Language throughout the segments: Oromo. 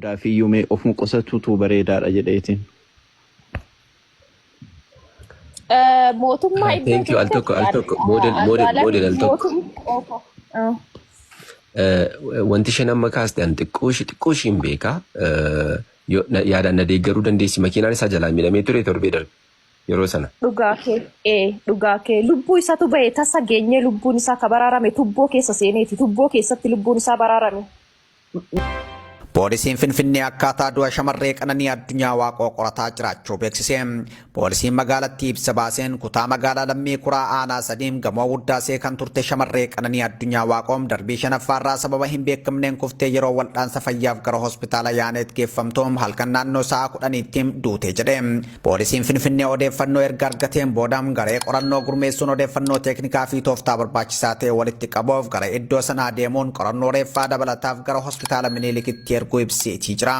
Daafiyyuumee ofuma qusatuutu bareedaadha jedheetiin. Mootummaa iddoo Thank you. Al tokko model al tokko. Wanti isheen amma kaaste an xiqqoo ishiin beeka. Yaadaan na deeggaruu dandeessi makiinaan isaa jalaa miidhamee ture torbee darbe yeroo sana. Dhugaa kee lubbuu isaatu bahee tasa geenyee lubbuun isaa ka baraarame tubboo keessa seeneeti tubboo keessatti lubbuun isaa baraarame. Poolisiin Finfinnee akkaataa du'a shamarree Qananii Addunyaa Waaqoo qorataa jiraachuu beeksise. Poolisiin magaalattii ibsa baaseen kutaa magaalaa Lammii Kuraa Aanaa Sadiim gamoo Wuddaasee kan turte shamarree Qananii Addunyaa Waaqoom darbii shanaffaarraa sababa hin beekamneen kuftee yeroo wal'aansa fayyaaf gara hospitaala Yaaneet geeffamtu halkan naannoo sa'a 10tti duute jedhe. Poolisiin Finfinnee odeeffannoo erga argateen booda garee qorannoo gurmeessuun odeeffannoo teeknikaa fi tooftaa barbaachisaa ta'e walitti qabuuf gara iddoo sanaa deemuun qorannoo reeffaa dabalataaf gara hospitaala Miniilikitti erguu ibseetii jira.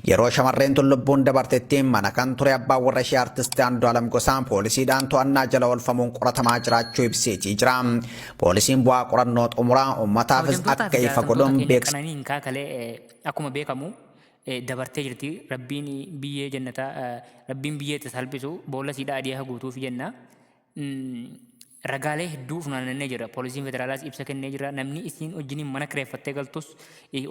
Yeroo shamarreen tun lubbuun dabartetti mana kan ture abbaan warra ishee artistii Andu'aalam Gosaan poolisiidhaan to'annaa jala oolfamuun qoratamaa jiraachuu ibseetii jira. Poolisiin bu'aa qorannoo xumuraa uummataafis akka ifa godhuun beeksisa. Akkuma beekamu dabartee jirti. Rabbiin biyyee jannataa rabbiin biyyee salphisu boolla siidhaa adii haguutuuf jenna. Ragaalee hedduu funaanannee jira. Poolisiin federaalaas ibsa kennee jira. Namni isiin wajjin mana kireeffattee galtus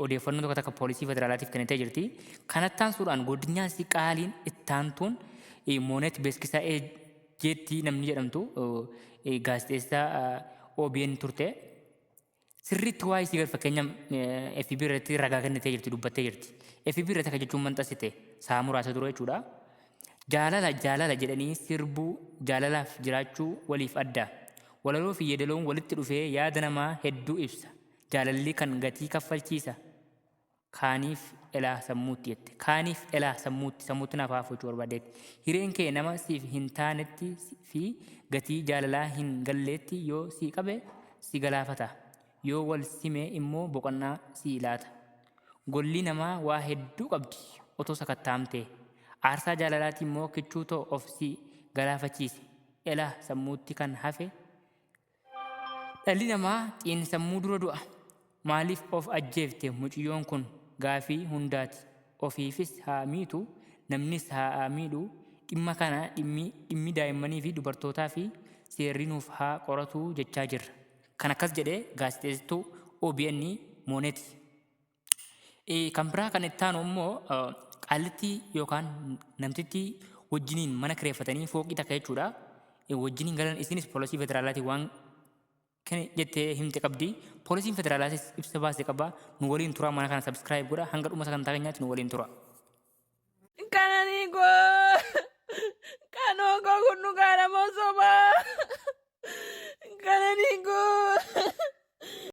odeeffannoo tokko takka poolisii federaalaatiif kennitee jirti. Kanattaan suuraan godinaan si qaaliin ittaantuun Moonet Beeskisaa jeetti namni jedhamtu gaazexeessaa OBN turte. Sirriitti waa isii fakkeenya FB irratti ragaa kennitee jirti dubbattee jirti. FB irratti akka jechuun manxasite sa'a muraasa dura jechuudha. Jaalala jedhanii sirbuu jaalalaaf jiraachuu waliif adda. Walaloo fi yeedaloon walitti dhufee yaada namaa hedduu ibsa. Jaalalli kan gatii kaffalchiisa. Kaaniif elaa sammuutti jette. Kaaniif elaa sammuutti naaf haafuuchuu barbaadeetti. Hireen kee nama siif hin taanetti fi gatii jaalalaa hin galleetti yoo si qabe si galaafata. Yoo wal simee immoo boqonnaa si laata. Golli namaa waa hedduu qabdi otoo sakattaamtee. Aarsaa jaalalaati immoo kichuu too of si galaafachiise. Elaa sammuutti kan hafe. Dhalli namaa xiin sammuu dura du'a. Maaliif of ajjeefte muciyyoon kun gaafii hundaati. Ofiifis haa miitu namnis haa miidhu. Dhimma kana dhimmi daa'immanii fi dubartootaa fi seerri nuuf haa qoratu jechaa jirra. Kan akkas jedhee gaazexeessituu OBN Moonet. Kan biraa kan itti aanu immoo qaallitti yookaan namtitti wajjiniin mana kireeffatanii fooqii takka jechuudha. Wajjiniin galan isinis poolisii federaalaatii waan kan jettee himte qabdi. Poolisiin federaalaatis ibsa baasee qaba. Nu waliin tura mana kana subscribe godha hanga dhuma sagantaa keenyaatti nu waliin tura.